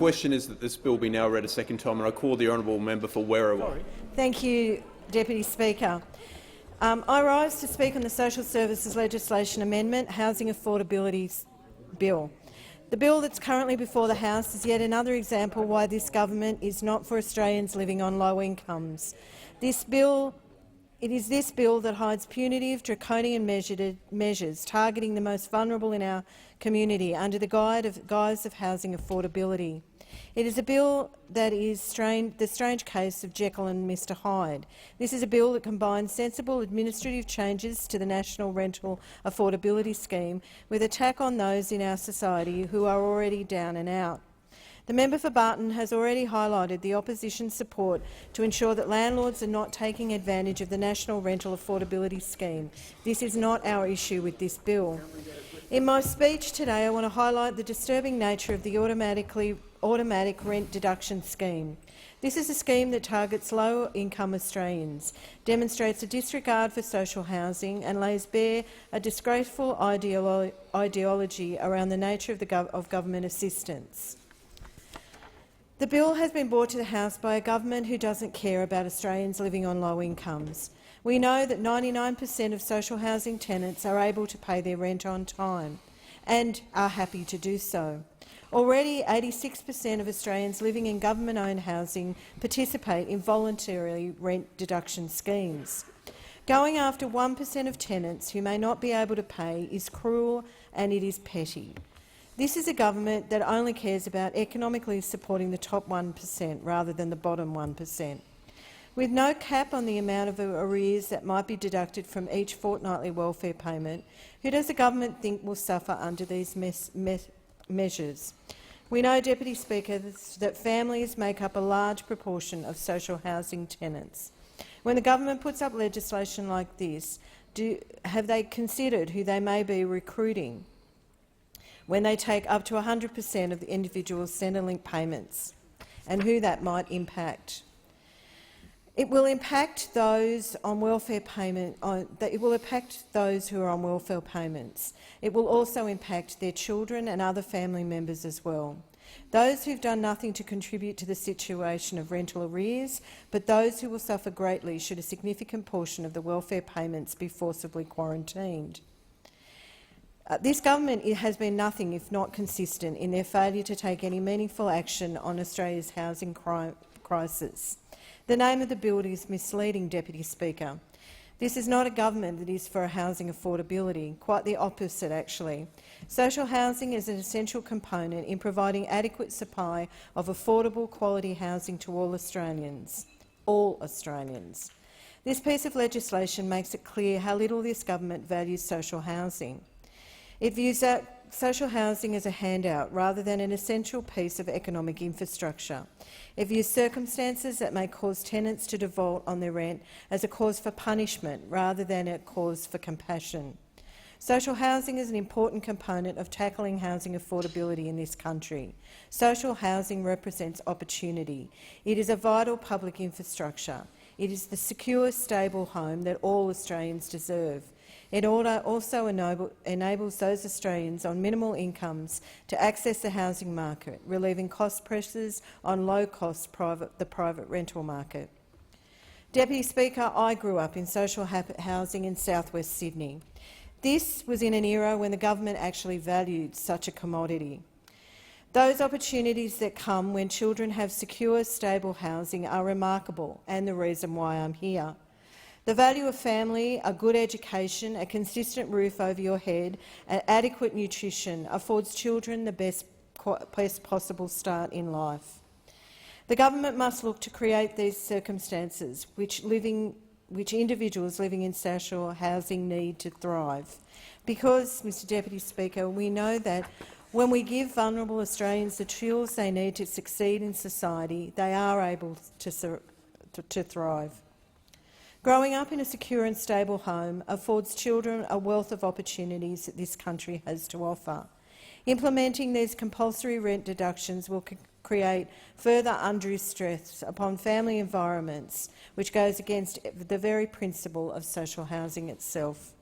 The question is that this bill be now read a second time, and I call the honourable member for Werriwa. Thank you, Deputy Speaker. I rise to speak on the Social Services Legislation Amendment Housing Affordability Bill. The bill that's currently before the House is yet another example why this government is not for Australians living on low incomes. It is this bill that hides punitive, draconian measures targeting the most vulnerable in our community under the guise of housing affordability. It is a bill that is the strange case of Jekyll and Mr Hyde. This is a bill that combines sensible administrative changes to the National Rental Affordability Scheme with attack on those in our society who are already down and out. The member for Barton has already highlighted the opposition's support to ensure that landlords are not taking advantage of the National Rental Affordability Scheme. This is not our issue with this bill. In my speech today, I want to highlight the disturbing nature of the automatic rent deduction scheme. This is a scheme that targets low-income Australians, demonstrates a disregard for social housing and lays bare a disgraceful ideology around the nature of government assistance. The bill has been brought to the House by a government who doesn't care about Australians living on low incomes. We know that 99% of social housing tenants are able to pay their rent on time and are happy to do so. Already, 86% of Australians living in government-owned housing participate in voluntary rent deduction schemes. Going after 1% of tenants who may not be able to pay is cruel and it is petty. This is a government that only cares about economically supporting the top 1% rather than the bottom 1%. With no cap on the amount of arrears that might be deducted from each fortnightly welfare payment, who does the government think will suffer under these measures? We know, Deputy Speaker, that families make up a large proportion of social housing tenants. When the government puts up legislation like this, have they considered who they may be recruiting when they take up to 100% of the individual Centrelink payments, and who that might impact? It will impact those on welfare payment. It will impact those who are on welfare payments. It will also impact their children and other family members as well. Those who've done nothing to contribute to the situation of rental arrears, but those who will suffer greatly should a significant portion of the welfare payments be forcibly quarantined. This government has been nothing if not consistent in their failure to take any meaningful action on Australia's housing crisis. The name of the bill is misleading, Deputy Speaker. This is not a government that is for housing affordability, quite the opposite actually. Social housing is an essential component in providing adequate supply of affordable quality housing to all Australians. This piece of legislation makes it clear how little this government values social housing. It views social housing as a handout rather than an essential piece of economic infrastructure. It views circumstances that may cause tenants to default on their rent as a cause for punishment rather than a cause for compassion. Social housing is an important component of tackling housing affordability in this country. Social housing represents opportunity. It is a vital public infrastructure. It is the secure, stable home that all Australians deserve. It also enables those Australians on minimal incomes to access the housing market, relieving cost pressures on low-cost private rental market. Deputy Speaker, I grew up in social housing in south-west Sydney. This was in an era when the government actually valued such a commodity. Those opportunities that come when children have secure, stable housing are remarkable and the reason why I'm here. The value of family, a good education, a consistent roof over your head, and adequate nutrition affords children the best possible start in life. The government must look to create these circumstances which individuals living in social housing need to thrive. Because, Mr Deputy Speaker, we know that when we give vulnerable Australians the tools they need to succeed in society, they are able to thrive. Growing up in a secure and stable home affords children a wealth of opportunities that this country has to offer. Implementing these compulsory rent deductions will create further undue stress upon family environments, which goes against the very principle of social housing itself.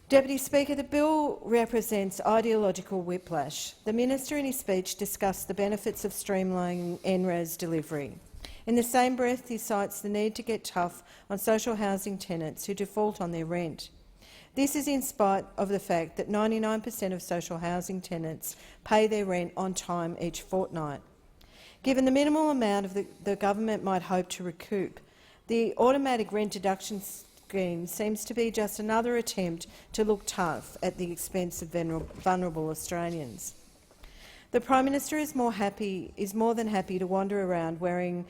Deputy Speaker, the bill represents ideological whiplash. The minister in his speech discussed the benefits of streamlining NRAS delivery. In the same breath, he cites the need to get tough on social housing tenants who default on their rent. This is in spite of the fact that 99% of social housing tenants pay their rent on time each fortnight. Given the minimal amount of the government might hope to recoup, the automatic rent deduction scheme seems to be just another attempt to look tough at the expense of vulnerable Australians. The Prime Minister is more than happy to wander around wearing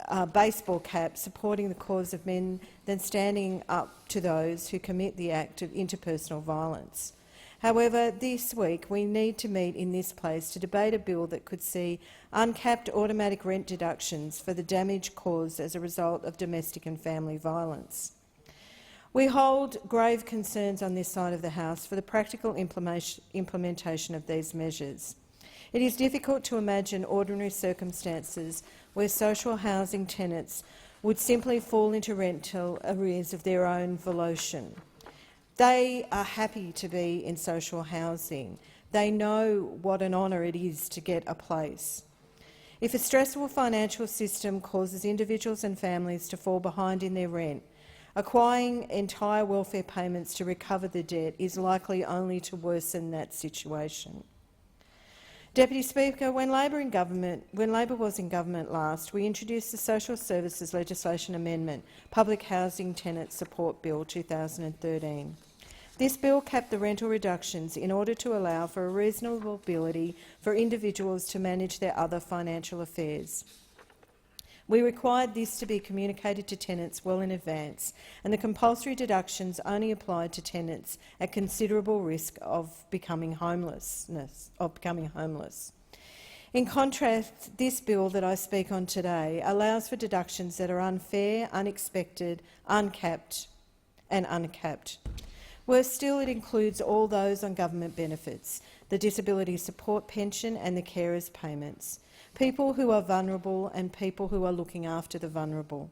a baseball cap supporting the cause of men than standing up to those who commit the act of interpersonal violence. However, this week we need to meet in this place to debate a bill that could see uncapped automatic rent deductions for the damage caused as a result of domestic and family violence. We hold grave concerns on this side of the House for the practical implementation of these measures. It is difficult to imagine ordinary circumstances where social housing tenants would simply fall into rental arrears of their own volition. They are happy to be in social housing. They know what an honour it is to get a place. If a stressful financial system causes individuals and families to fall behind in their rent, acquiring entire welfare payments to recover the debt is likely only to worsen that situation. Deputy Speaker, when Labor was in government last, we introduced the Social Services Legislation Amendment, Public Housing Tenant Support Bill 2013. This bill capped the rental reductions in order to allow for a reasonable ability for individuals to manage their other financial affairs. We required this to be communicated to tenants well in advance, and the compulsory deductions only applied to tenants at considerable risk of becoming homeless. In contrast, this bill that I speak on today allows for deductions that are unfair, unexpected, uncapped and uncapped. Worse still, it includes all those on government benefits, the disability support pension and the carers payments, people who are vulnerable and people who are looking after the vulnerable.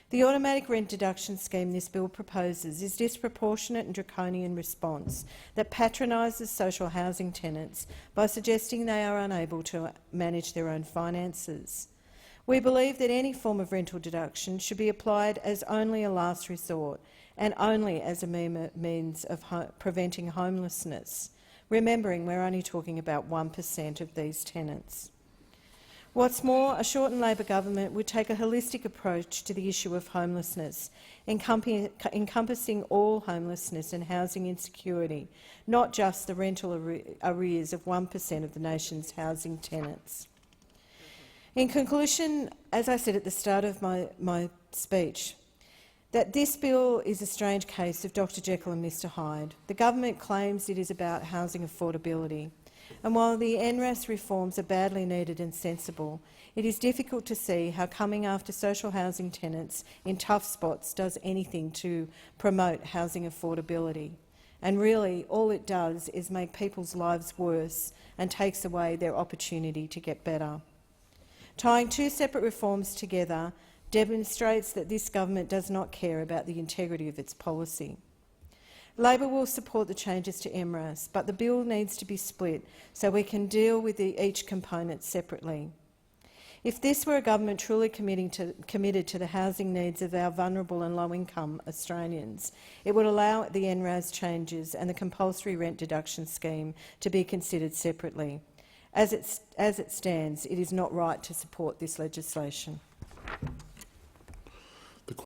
The automatic rent deduction scheme this bill proposes is disproportionate and draconian response that patronises social housing tenants by suggesting they are unable to manage their own finances. We believe that any form of rental deduction should be applied as only a last resort and only as a means of preventing homelessness, remembering we're only talking about 1% of these tenants. What's more, a shortened Labor government would take a holistic approach to the issue of homelessness, encompassing all homelessness and housing insecurity, not just the rental arrears of 1% of the nation's housing tenants. In conclusion, as I said at the start of my speech, that this bill is a strange case of Dr Jekyll and Mr Hyde. The government claims it is about housing affordability. And while the NRAS reforms are badly needed and sensible, it is difficult to see how coming after social housing tenants in tough spots does anything to promote housing affordability. And really, all it does is make people's lives worse and takes away their opportunity to get better. Tying two separate reforms together demonstrates that this government does not care about the integrity of its policy. Labor will support the changes to MRAS, but the bill needs to be split so we can deal with each component separately. If this were a government truly committed to the housing needs of our vulnerable and low-income Australians, it would allow the NRAS changes and the compulsory rent deduction scheme to be considered separately. As it stands, it is not right to support this legislation.